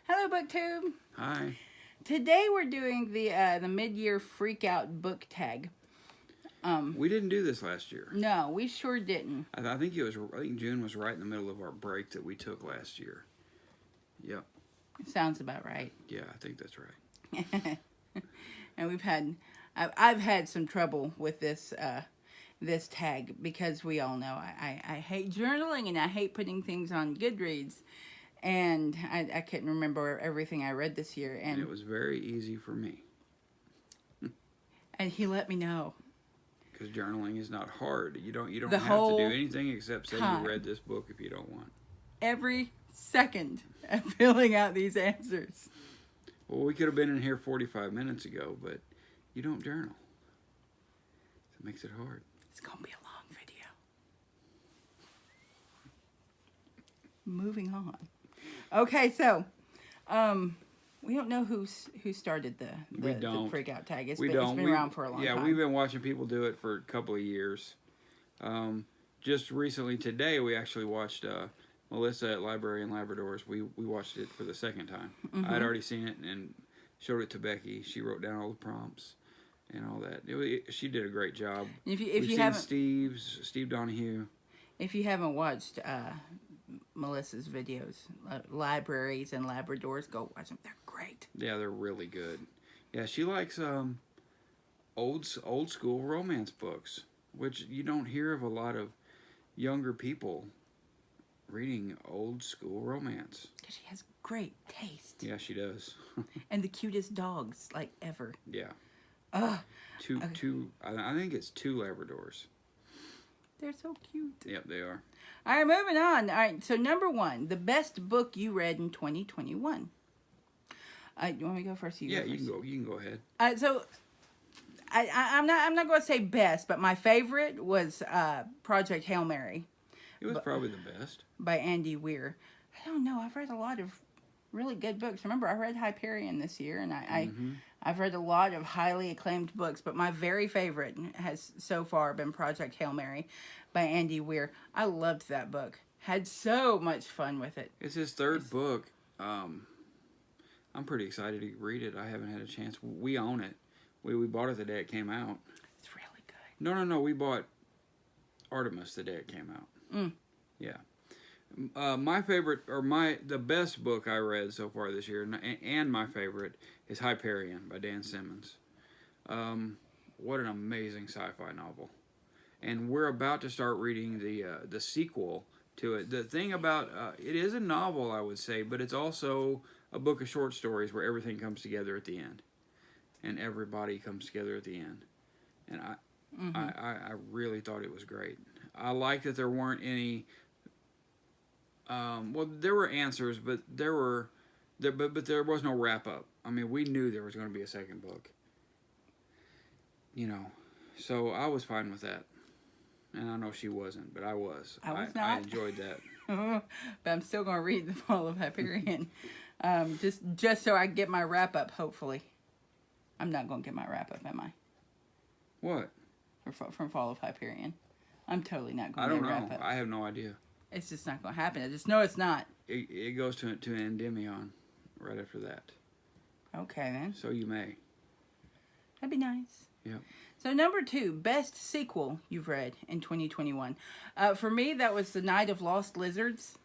Hello, BookTube. Hi. Today we're doing the mid-year freak out book tag. We didn't do this last year. No, we sure didn't. I think June was right in the middle of our break that we took last year. Yep. Sounds about right. Yeah, I think that's right. And I've had some trouble with this tag because we all know I hate journaling and I hate putting things on Goodreads. And I couldn't remember everything I read this year. And it was very easy for me. And he let me know. Because journaling is not hard. You don't have to do anything except say you read this book if you don't want. Every second of filling out these answers. Well, we could have been in here 45 minutes ago, but you don't journal. So it makes it hard. It's going to be a long video. Moving on. Okay, so we don't know who started the freak out tag. It's been around for a long time. Yeah, we've been watching people do it for a couple of years. Just recently today, we actually watched Melissa at Library and Labradors. We watched it for the second time. Mm-hmm. I had already seen it and showed it to Becky. She wrote down all the prompts and all that. She did a great job. We've seen Steve Donohue. If you haven't watched Melissa's videos, Libraries and Labradors, go watch them. They're great. Yeah, they're really good. Yeah, she likes old school romance books, which you don't hear of a lot of younger people reading old school romance. Because she has great taste. Yeah, she does. And the cutest dogs, like, ever. Yeah. I think it's 2 Labradors. They're so cute. Yep, they are. All right, moving on. All right, so number 1, the best book you read in 2021. You want me to go first? You can go ahead. So I'm not going to say best, but my favorite was Project Hail Mary. It was probably the best. By Andy Weir. I don't know. I've read a lot of really good books. Remember, I read Hyperion this year, and I've read a lot of highly acclaimed books, but my very favorite has so far been Project Hail Mary by Andy Weir. I loved that book. Had so much fun with it. It's his third book. I'm pretty excited to read it. I haven't had a chance. We own it. We bought it the day it came out. It's really good. No. We bought Artemis the day it came out. Yeah. My favorite, or the best book I read so far this year, and my favorite, is Hyperion by Dan Simmons. What an amazing sci-fi novel. And we're about to start reading the sequel to it. The thing about it is a novel, I would say, but it's also a book of short stories where everything comes together at the end, and everybody comes together at the end. And I really thought it was great. I like that there weren't any. Well, there were answers, but there was no wrap up. I mean, we knew there was going to be a second book. So I was fine with that. And I know she wasn't, but I was. I was not. I enjoyed that. But I'm still going to read The Fall of Hyperion. Just so I get my wrap up, hopefully. I'm not going to get my wrap up, am I? What? From Fall of Hyperion. I'm totally not going to get a wrap up. I don't know. I have no idea. It's just not going to happen. I just know it's not. It goes to Endymion right after that. Okay, then. So you may. That'd be nice. Yep. So number 2, best sequel you've read in 2021. For me, that was The Night of Lost Lizards.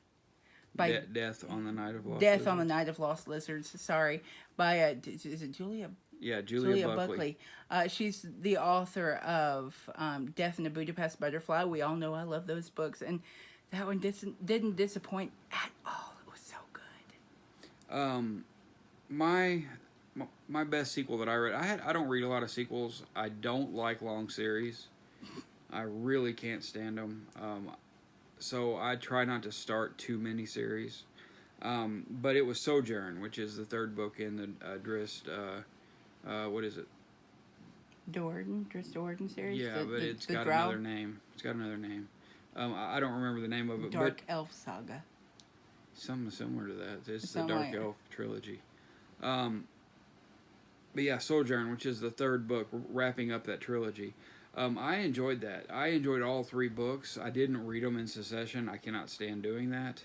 By Death on the Night of Lost Death Lizards. on the Night of Lost Lizards. Sorry. By, is it Julia? Yeah, Julia Buckley. She's the author of Death in a Budapest Butterfly. We all know I love those books. And that one didn't disappoint at all. It was so good. My best sequel that I read, I don't read a lot of sequels. I don't like long series. I really can't stand them. So I try not to start too many series. But it was Sojourn, which is the third book in the Drizzt, what is it? Drizzt Do'Urden series? Yeah, but it's got another name. It's got another name. I don't remember the name of it. Dark Elf Saga. Something similar to that. It's the Dark Elf trilogy. But yeah, Sojourn, which is the third book, wrapping up that trilogy. I enjoyed that. I enjoyed all 3 books. I didn't read them in succession. I cannot stand doing that.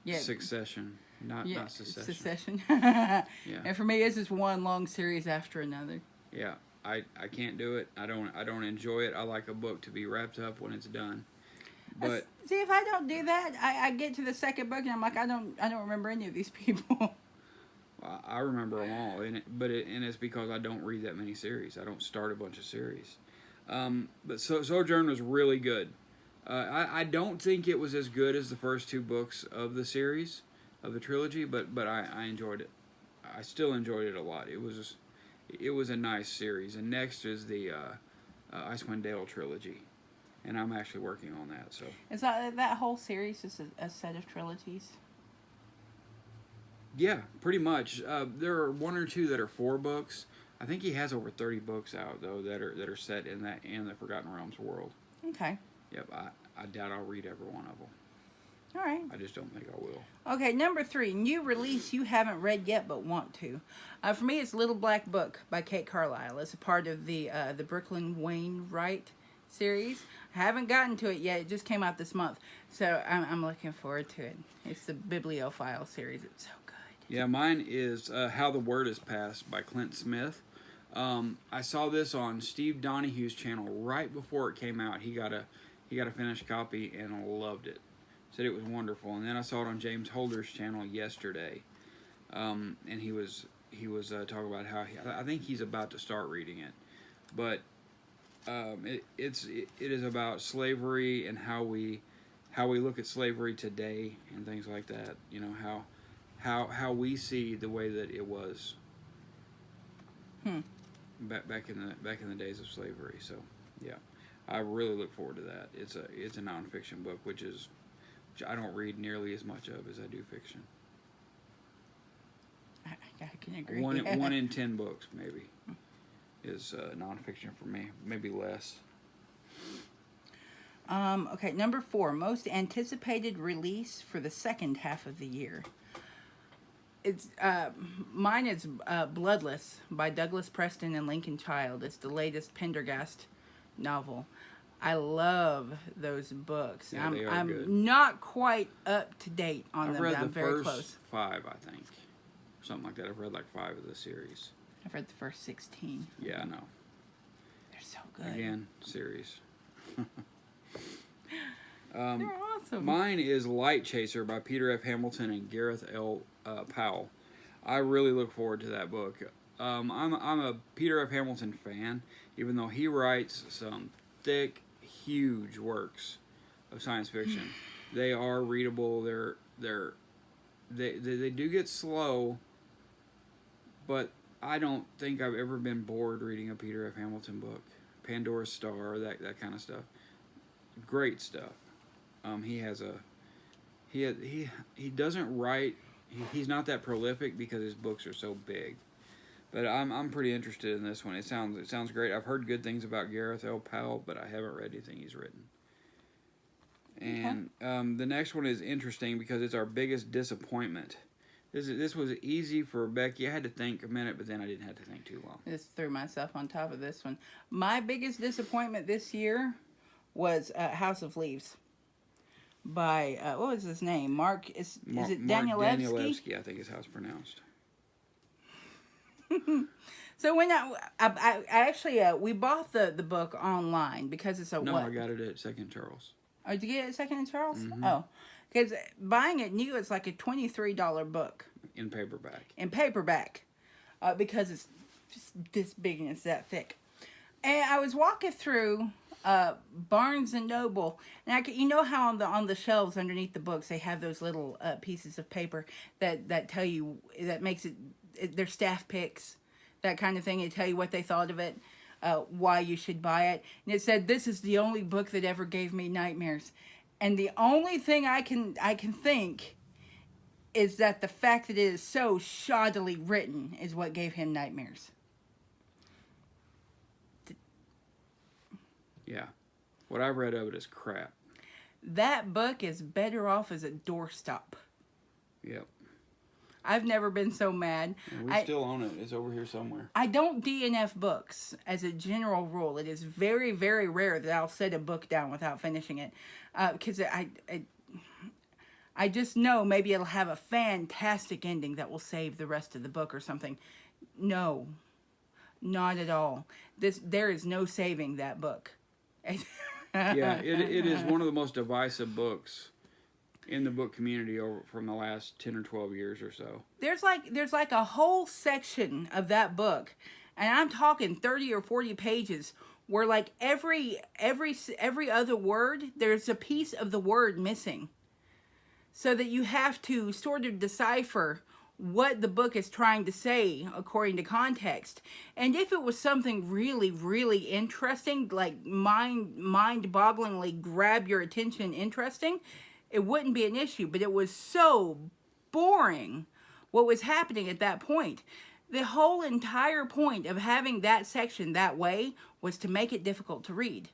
Yeah. Succession, not secession. Secession. Yeah. And for me, it's just one long series after another. Yeah. I can't do it. I don't enjoy it. I like a book to be wrapped up when it's done. But see, if I don't do that, I get to the second book and I'm like, I don't remember any of these people. I remember them all, and it's because I don't read that many series. I don't start a bunch of series. But Sojourn was really good. I don't think it was as good as the first two books of the series, of the trilogy, but I enjoyed it. I still enjoyed it a lot. It was a nice series. And next is the Icewind Dale trilogy, and I'm actually working on that. So is that whole series just a set of trilogies? Yeah, pretty much. There are one or two that are 4 books. I think he has over 30 books out though that are set in the Forgotten Realms world. Okay. Yep, I doubt I'll read every one of them. All right. I just don't think I will. Okay, number 3, new release you haven't read yet but want to. For me, it's Little Black Book by Kate Carlisle. It's a part of the Brooklyn Wainwright series. I haven't gotten to it yet. It just came out this month, so I'm looking forward to it. It's the Bibliophile series. It's so good. Yeah, mine is How the Word Is Passed by Clint Smith. I saw this on Steve Donohue's channel right before it came out. He got a finished copy and loved it. Said it was wonderful. And then I saw it on James Holder's channel yesterday, and he was talking about how I think he's about to start reading it, but it is about slavery and how we look at slavery today and things like that. You know, how we see the way that it was back in the days of slavery. So yeah, I really look forward to that. It's a nonfiction book, which I don't read nearly as much of as I do fiction. I can agree. One in 10 books maybe is nonfiction for me, maybe less. Okay, number 4, most anticipated release for the second half of the year. It's mine is Bloodless by Douglas Preston and Lincoln Child. It's the latest Pendergast novel. I love those books. Yeah, they are I'm good. Not quite up to date on I've them, read but I'm the very first close. 5, I think, something like that. I've read like 5 of the series. I've read the first 16. Yeah, I know. They're so good. Again, series. They're awesome. Mine is Light Chaser by Peter F. Hamilton and Gareth L. Powell. I really look forward to that book. I'm a Peter F. Hamilton fan, even though he writes some thick, huge works of science fiction. They are readable. They do get slow, but I don't think I've ever been bored reading a Peter F. Hamilton book. Pandora's Star, that kind of stuff. Great stuff. He doesn't write. He's not that prolific because his books are so big. But I'm pretty interested in this one. It sounds great. I've heard good things about Gareth L. Powell, but I haven't read anything he's written. And the next one is interesting because it's our biggest disappointment. This was easy for Becky. I had to think a minute, but then I didn't have to think too long. I just threw myself on top of this one. My biggest disappointment this year was House of Leaves by, what was his name? Is it Danielewski? Mark Danielewski, I think is how it's pronounced. So when I actually, we bought the book online because it's a No, I got it at Second Charles. Oh, did you get it at Second and Charles? Mm-hmm. Oh, because buying it new, it's like a $23 book. In paperback. Because it's just this big and it's that thick. And I was walking through Barnes and Noble, and you know how on the shelves underneath the books they have those little pieces of paper that tell you, that makes it their staff picks, that kind of thing. It tell you what they thought of it, why you should buy it, and it said this is the only book that ever gave me nightmares, and the only thing I can think is that the fact that it is so shoddily written is what gave him nightmares. Yeah. What I've read of it is crap. That book is better off as a doorstop. Yep. I've never been so mad. And we still own it. It's over here somewhere. I don't DNF books as a general rule. It is very, very rare that I'll set a book down without finishing it. Because I just know maybe it'll have a fantastic ending that will save the rest of the book or something. No, not at all. There is no saving that book. Yeah, it is one of the most divisive books in the book community over from the last 10 or 12 years or so. There's like a whole section of that book, and I'm talking 30 or 40 pages, where like every other word, there's a piece of the word missing. So that you have to sort of decipher what the book is trying to say according to context. And if it was something really, really interesting, like mind-bogglingly grab your attention interesting, it wouldn't be an issue. But it was so boring what was happening at that point. The whole entire point of having that section that way was to make it difficult to read.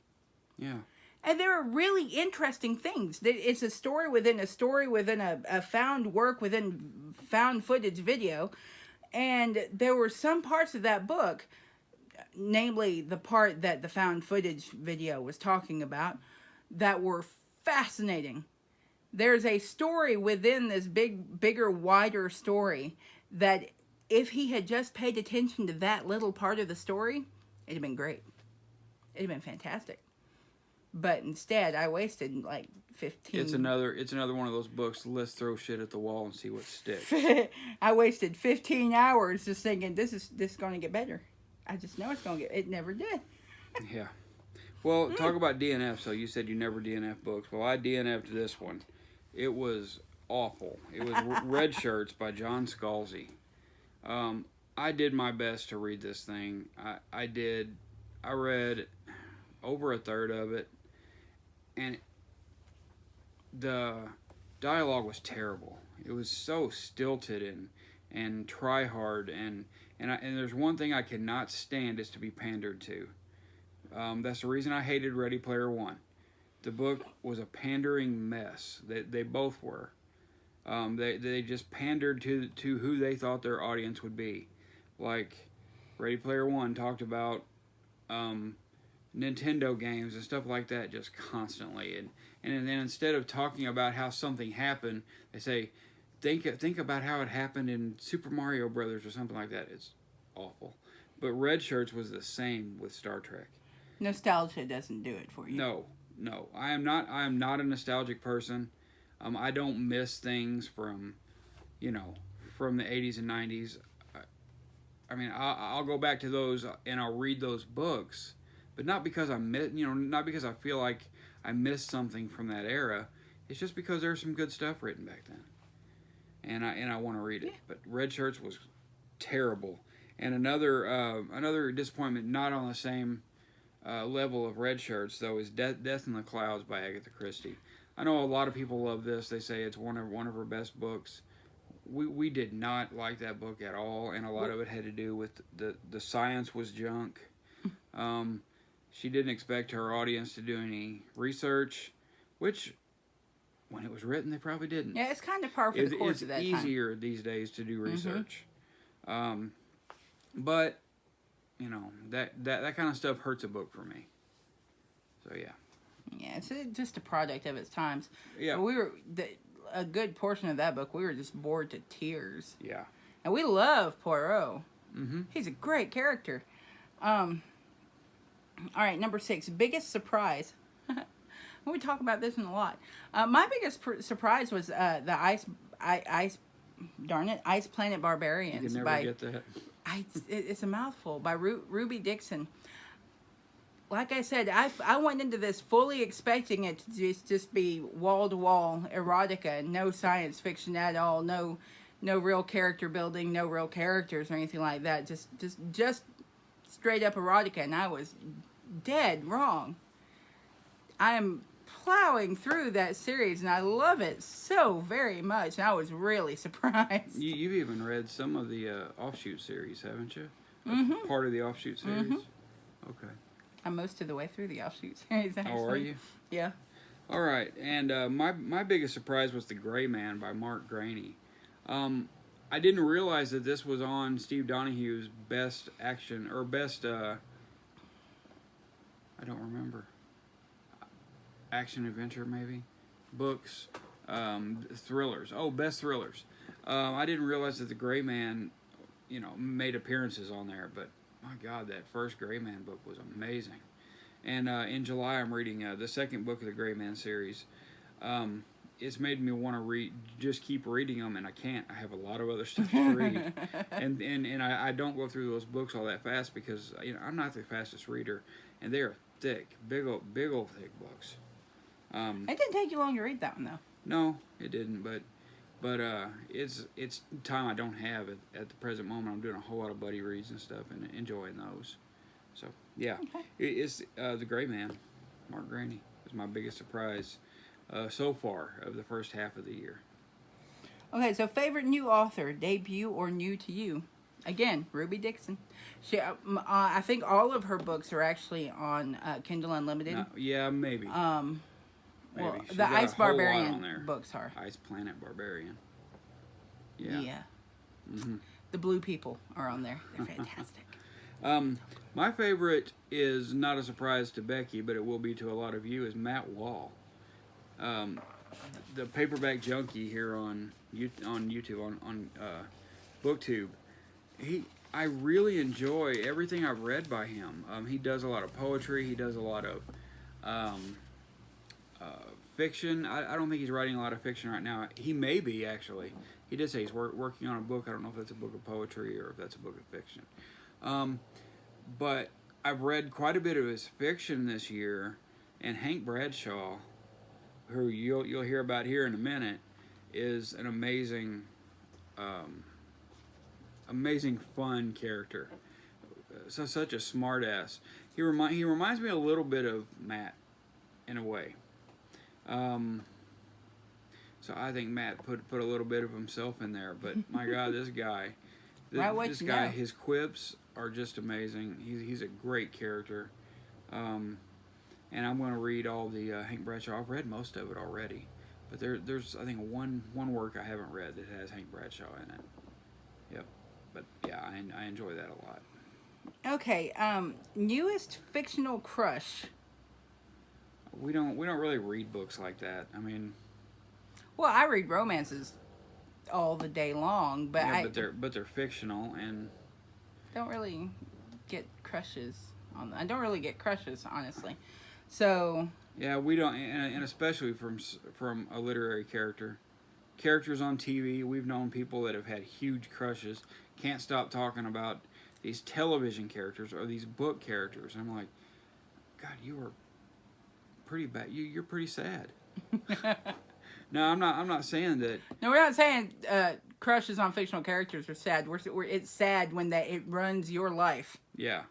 Yeah. And there are really interesting things. It's a story within a found work within found footage video. And there were some parts of that book, namely the part that the found footage video was talking about, that were fascinating. There's a story within this bigger, wider story that if he had just paid attention to that little part of the story, it'd have been great. It'd have been fantastic. But instead, I wasted like 15. It's another one of those books. Let's throw shit at the wall and see what sticks. I wasted 15 hours just thinking this is going to get better. I just know it's going to get. It never did. Yeah. Well, talk about DNF. So you said you never DNF books. Well, I DNF'd this one. It was awful. It was Red Shirts by John Scalzi. I did my best to read this thing. I read over a third of it. And the dialogue was terrible. It was so stilted and try hard, and there's one thing I cannot stand is to be pandered to. That's the reason I hated Ready Player One. The book was a pandering mess. They both were. They just pandered to who they thought their audience would be. Like Ready Player One talked about Nintendo games and stuff like that just constantly, and then instead of talking about how something happened, they say think about how it happened in Super Mario Brothers or something like that. It's awful. But Red Shirts was the same with Star Trek. Nostalgia doesn't do it for you. No, I am not a nostalgic person. I don't miss things from the 80s and 90s. I mean, I'll go back to those and I'll read those books. But not because not because I feel like I missed something from that era. It's just because there's some good stuff written back then, and I want to read it. Yeah. But Red Shirts was terrible, and another disappointment, not on the same level of Red Shirts though, is Death in the Clouds by Agatha Christie. I know a lot of people love this. They say it's one of her best books. We did not like that book at all, and a lot of it had to do with the science was junk. She didn't expect her audience to do any research, which, when it was written, they probably didn't. Yeah, it's kind of par for the course at that time. It's easier these days to do research. But, that kind of stuff hurts a book for me. So, yeah. Yeah, it's just a product of its times. Yeah. A good portion of that book, we were just bored to tears. Yeah. And we love Poirot. Mm-hmm. He's a great character. All right, number 6, biggest surprise. We talk about this one a lot. My biggest surprise was the Ice Planet Barbarians. You can never get that. It's a mouthful, by Ruby Dixon. Like I said, I went into this fully expecting it to just be wall-to-wall erotica, no science fiction at all, no real character building, no real characters or anything like that. Just straight up erotica, and I was dead wrong. I'm plowing through that series, and I love it so very much. And I was really surprised. You've even read some of the offshoot series, haven't you? Mm-hmm. Part of the offshoot series. Mm-hmm. Okay. I'm most of the way through the offshoot series. Actually. Oh, are you? Yeah. All right, and my biggest surprise was The Gray Man by Mark Graney. I didn't realize that this was on Steve Donohue's best action, or best, I don't remember, action adventure maybe, books. Thrillers. Oh, best thrillers. I didn't realize that the Gray Man, made appearances on there, but my God, that first Gray Man book was amazing. And in July, I'm reading the second book of the Gray Man series. It's made me want to just keep reading them, and I can't. I have a lot of other stuff to read, and I don't go through those books all that fast because I'm not the fastest reader, and they are thick, big old thick books. It didn't take you long to read that one though. No, it didn't, but it's time I don't have at the present moment. I'm doing a whole lot of buddy reads and stuff and enjoying those. So yeah, Okay. it's the Gray Man, Mark Graney is my biggest surprise so far of the first half of the year. Okay, so favorite new author, debut or new to you? Again, Ruby Dixon. She, I think all of her books are actually on Kindle Unlimited. No, yeah, maybe. Well, Maybe. She's the got Ice a whole lot on Barbarian there. books are. Ice Planet Barbarian. Yeah. Mm-hmm. The Blue People are on there. They're fantastic. My favorite is not a surprise to Becky, but it will be to a lot of you, is Matt Wall. The paperback junkie here on YouTube, on BookTube. I really enjoy everything I've read by him. He does a lot of poetry. He does a lot of fiction. I don't think he's writing a lot of fiction right now. He may be, actually. He did say he's working on a book. I don't know if that's a book of poetry or if that's a book of fiction. But I've read quite a bit of his fiction this year, and Hank Bradshaw, who you'll hear about here in a minute, is an amazing fun character. Such a smart ass. He reminds me a little bit of Matt in a way. So I think Matt put a little bit of himself in there, but my God, this guy, his quips are just amazing. He's a great character. And I'm going to read all the Hank Bradshaw. I've read most of it already, but there's I think one work I haven't read that has Hank Bradshaw in it. Yep, but yeah, I enjoy that a lot. Okay, newest fictional crush. We don't really read books like that. I mean, well, I read romances all the day long, but yeah, but they're fictional and don't really get crushes on. I don't really get crushes, honestly. So yeah, we don't, and especially from a literary characters on TV. We've known people that have had huge crushes. Can't stop talking about these television characters or these book characters. I'm like, God, you are pretty bad. You're pretty sad. No, I'm not saying that. No, we're not saying crushes on fictional characters are sad. It's sad when it runs your life. Yeah,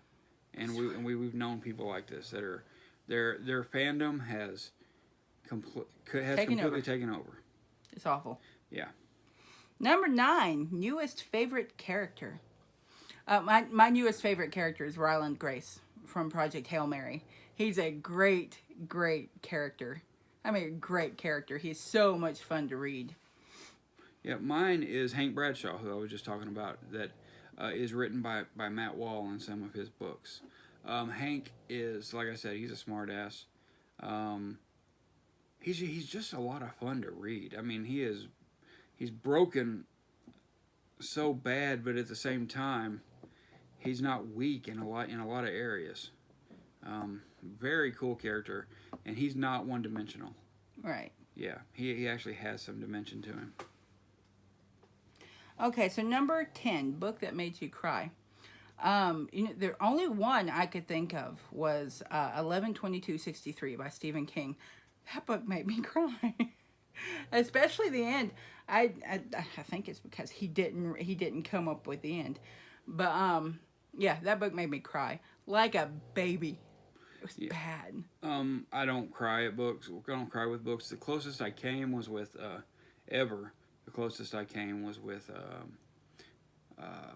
and we've known people like this that are their fandom has completely taken over. It's awful. Yeah. Number 9, newest favorite character. My newest favorite character is Ryland Grace from Project Hail Mary. He's a great character. I mean, a great character. He's so much fun to read. Yeah, mine is Hank Bradshaw, who I was just talking about, that is written by Matt Wall in some of his books. Hank is, like I said, he's a smart ass. He's just a lot of fun to read. I mean, he's broken so bad, but at the same time, he's not weak in a lot of areas. Very cool character, and he's not one-dimensional. Right. Yeah, he actually has some dimension to him. Okay, so number 10, book that made you cry. The only one I could think of was 11/22/63 by Stephen King. That book made me cry, especially the end. I think it's because he didn't come up with the end, but yeah, that book made me cry like a baby. It was bad. I don't cry at books. I don't cry with books. The closest I came was with The closest I came was with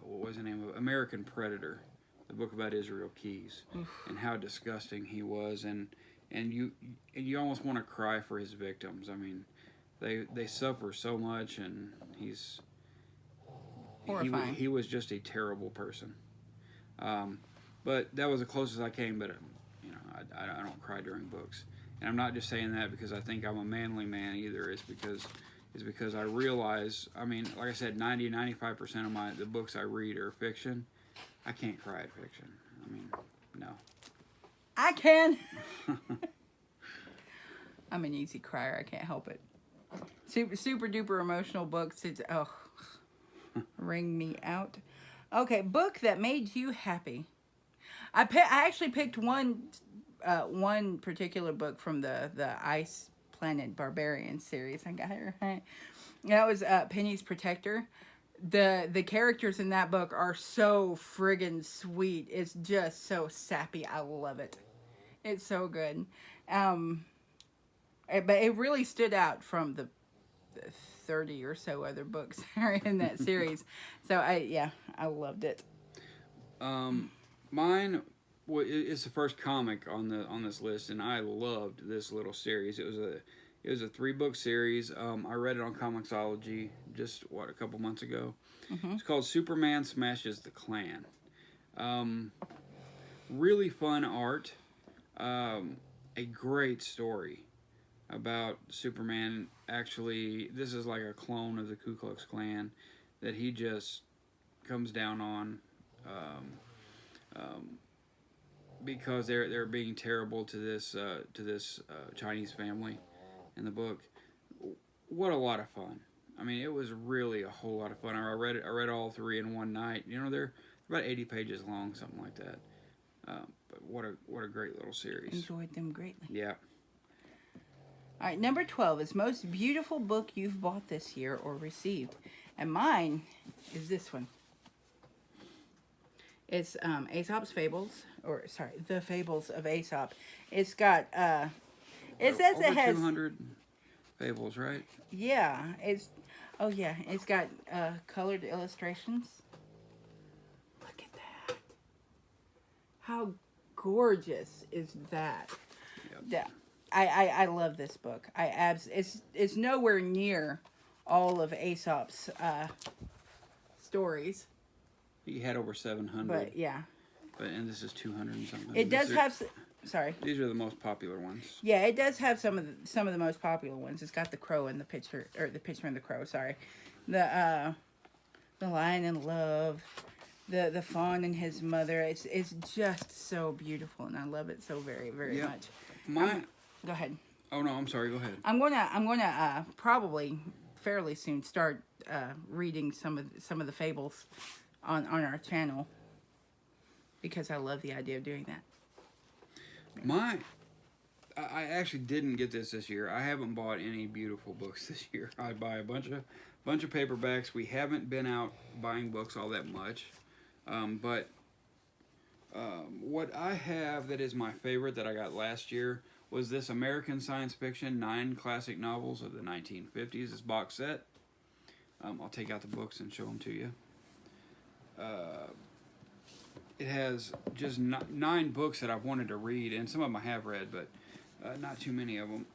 what was the name of it? American Predator, the book about Israel Keyes. Oof. And how disgusting he was, and you almost want to cry for his victims. I mean, they suffer so much, and he's horrifying. He was just a terrible person. But that was the closest I came. But I don't cry during books. And I'm not just saying that because I think I'm a manly man either. It's because I realize, I mean, like I said, 95% of the books I read are fiction. I can't cry at fiction. I mean, no. I can. I'm an easy crier. I can't help it. Super duper emotional books. It's ring me out. Okay, book that made you happy. I actually picked one particular book from the Ice Planet Barbarian series. I got it right. That was Penny's Protector. The characters in that book are so friggin' sweet. It's just so sappy. I love it. It's so good. But it really stood out from the 30 or so other books that are in that series. So I loved it. Mine is the first comic on this list, and I loved this little series. It was a 3-book series. I read it on Comixology just a couple months ago. Mm-hmm. It's called Superman Smashes the Klan. Really fun art. A great story about Superman. Actually, this is like a clone of the Ku Klux Klan that he just comes down on because they're being terrible to this Chinese family in the book. What a lot of fun! I mean, it was really a whole lot of fun. I read all 3 in one night. You know, they're about 80 pages long, something like that. But what a great little series. Enjoyed them greatly. Yeah. All right, number 12 is most beautiful book you've bought this year or received. And mine is this one. It's Aesop's Fables, The Fables of Aesop. It's got, it says over it has 200 fables, right? Yeah, it's got colored illustrations. Look at that. How gorgeous is that? Yep. Yeah. I love this book. It's nowhere near all of Aesop's stories. He had over 700. But yeah. And this is 200 and something. It does have sorry. These are the most popular ones. Yeah, it does have some of the most popular ones. It's got the crow and the picture and the crow, sorry. The lion in love, the fawn and his mother. It's just so beautiful, and I love it so very, very much. Go ahead. Oh no, I'm sorry. Go ahead. I'm gonna probably fairly soon start reading some of the fables on our channel because I love the idea of doing that. I actually didn't get this year. I haven't bought any beautiful books this year. I buy a bunch of paperbacks. We haven't been out buying books all that much, but what I have that is my favorite that I got last year was this American science fiction 9 classic novels of the 1950s. This box set. I'll take out the books and show them to you. It has just 9 books that I've wanted to read, and some of them I have read, but not too many of them.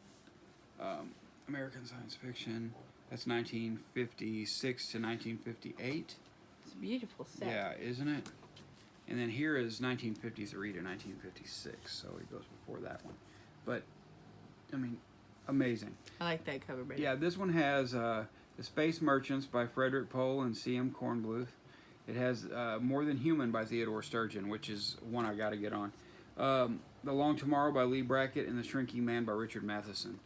American science fiction. That's 1956 to 1958. It's a beautiful set. Yeah, isn't it? And then here is 1953 to 1956, so it goes before that one. But, I mean, amazing. I like that cover better. Yeah, this one has The Space Merchants by Frederick Pohl and C.M. Kornbluth. It has More Than Human by Theodore Sturgeon, which is one I got to get on. The Long Tomorrow by Lee Brackett and The Shrinking Man by Richard Matheson.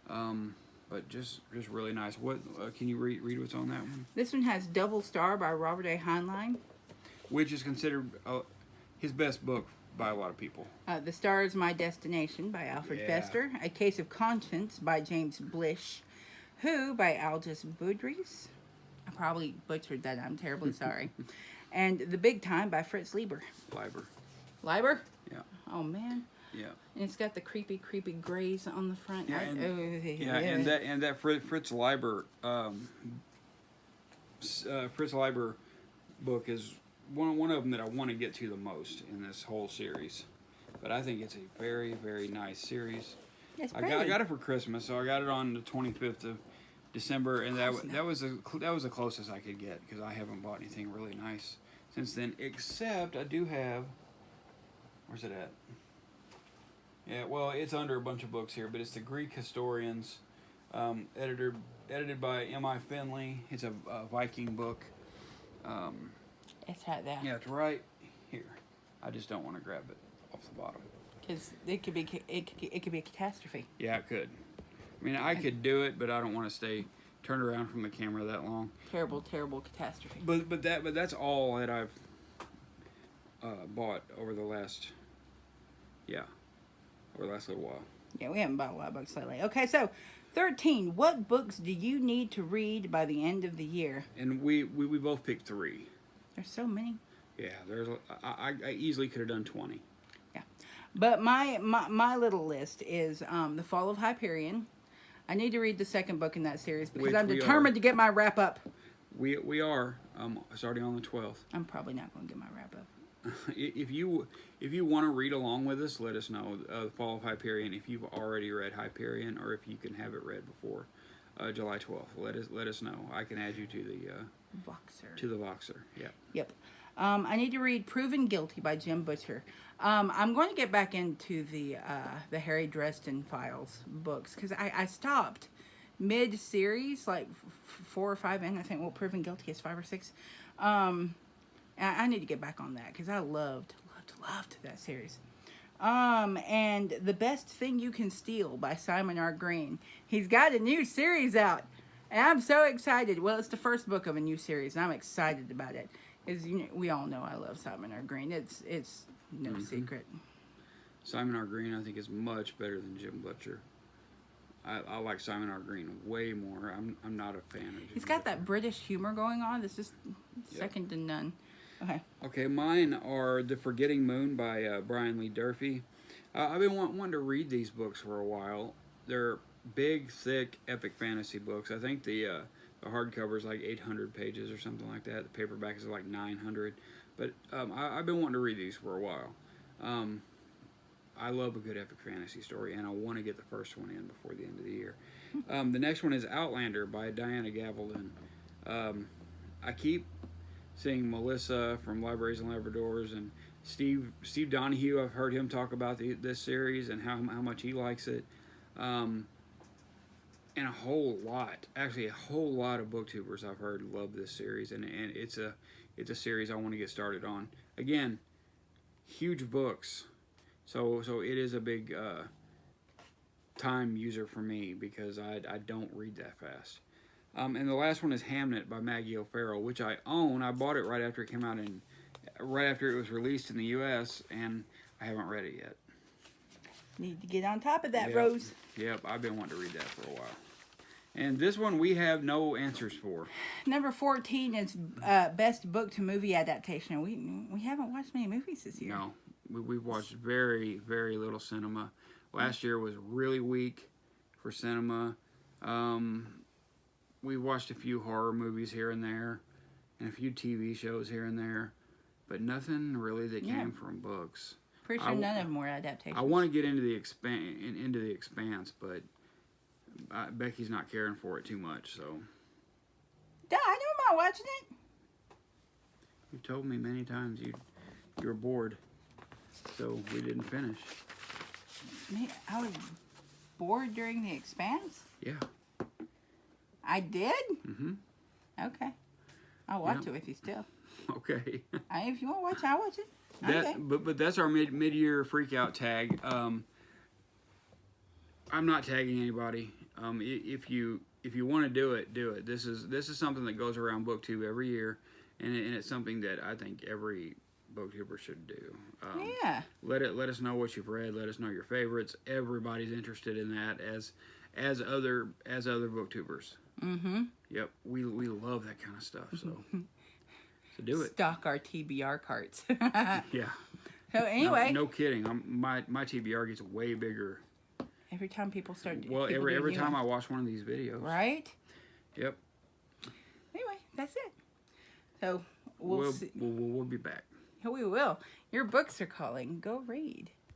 But just really nice. What can you read what's on that one? This one has Double Star by Robert A. Heinlein, which is considered his best book by a lot of people. The Star Is My Destination by Alfred Bester. A Case of Conscience by James Blish. Who by Aldous Budrys. I probably butchered that. I'm terribly sorry. And The Big Time by Fritz Leiber. Leiber? Yeah. Oh, man. Yeah. And it's got the creepy grays on the front. Yeah, and that Fritz Leiber book is one of them that I want to get to the most in this whole series. But I think it's a very, very nice series. It's I got it for Christmas, so I got it on the 25th of December, and that was the closest I could get because I haven't bought anything really nice since then. Except I do have. Where's it at? Yeah, well, it's under a bunch of books here, but it's the Greek Historians, edited by M.I. Finley. It's a Viking book. It's right there. Yeah, it's right here. I just don't want to grab it off the bottom. Because it could be a catastrophe. Yeah, it could. I mean, I could do it, but I don't want to stay turned around from the camera that long. Terrible, terrible catastrophe. But that's all that I've bought over the last little while. Yeah, we haven't bought a lot of books lately. Okay, so 13. What books do you need to read by the end of the year? And we both picked 3. There's so many. Yeah, I easily could have done 20. Yeah, but my little list is The Fall of Hyperion. I need to read the second book in that series because I'm determined to get my wrap up. We are starting on the 12th. I'm probably not going to get my wrap up. If you want to read along with us, let us know. The Fall of Hyperion. If you've already read Hyperion, or if you can have it read before July 12th, let us know. I can add you to the Voxer. To the Voxer. Yeah. Yep. I need to read Proven Guilty by Jim Butcher. I'm going to get back into the Harry Dresden Files books because I stopped mid-series, like 4 or 5 in. I think, well, Proven Guilty is 5 or 6. I need to get back on that because I loved that series. And The Best Thing You Can Steal by Simon R. Green. He's got a new series out, and I'm so excited. Well, it's the first book of a new series, and I'm excited about it. As we all know, I love Simon R. Green. It's no secret. Simon R. Green, I think, is much better than Jim Butcher. I like Simon R. Green way more. I'm not a fan of Jim He's got Butcher. that British humor going on. It's just second to none. Okay, mine are The Forgetting Moon by Brian Lee Durfee. I've been wanting to read these books for a while. They're big, thick, epic fantasy books. I think the hardcover is like 800 pages or something like that. The paperback is like 900. But I've been wanting to read these for a while. I love a good epic fantasy story, and I want to get the first one in before the end of the year. The next one is Outlander by Diana Gabaldon. I keep seeing Melissa from Libraries and Labradors and Steve Donohue. I've heard him talk about this series and how much he likes it. And a whole lot of booktubers I've heard love this series, and it's a series I want to get started on. Again, huge books, so it is a big time user for me because I don't read that fast. And the last one is Hamnet by Maggie O'Farrell, which I own. I bought it right after it came out right after it was released in the U.S., and I haven't read it yet. Need to get on top of that, Yep. Rose. Yep, I've been wanting to read that for a while. And this one we have no answers for. Number 14 is Best Book to Movie Adaptation. We haven't watched many movies this year. No, we've watched very, very little cinema. Last year was really weak for cinema. We watched a few horror movies here and there, and a few TV shows here and there, but nothing really that came from books. Pretty sure none of them were adaptations. I want to get into the Expanse, but Becky's not caring for it too much. So. Duh, I know I'm not watching it. You told me many times you were bored, so we didn't finish. Me, I was bored during The Expanse? Yeah. I did? Mm-hmm. Okay. I'll watch it with you still. Okay. If you want to watch it, I'll watch it. Okay. But that's our mid-year freak out tag. I'm not tagging anybody. If you want to do it, do it. This is something that goes around BookTube every year, and it's something that I think every BookTuber should do. Yeah. Let us know what you've read. Let us know your favorites. Everybody's interested in that as other BookTubers. Mm-hmm. Yep, we love that kind of stuff. So do it. Stock our TBR carts. Yeah. So anyway. No kidding. My TBR gets way bigger. Every time people start. Well, every time I watch one of these videos. Right. Yep. Anyway, that's it. So we'll see. We'll be back. We will. Your books are calling. Go read.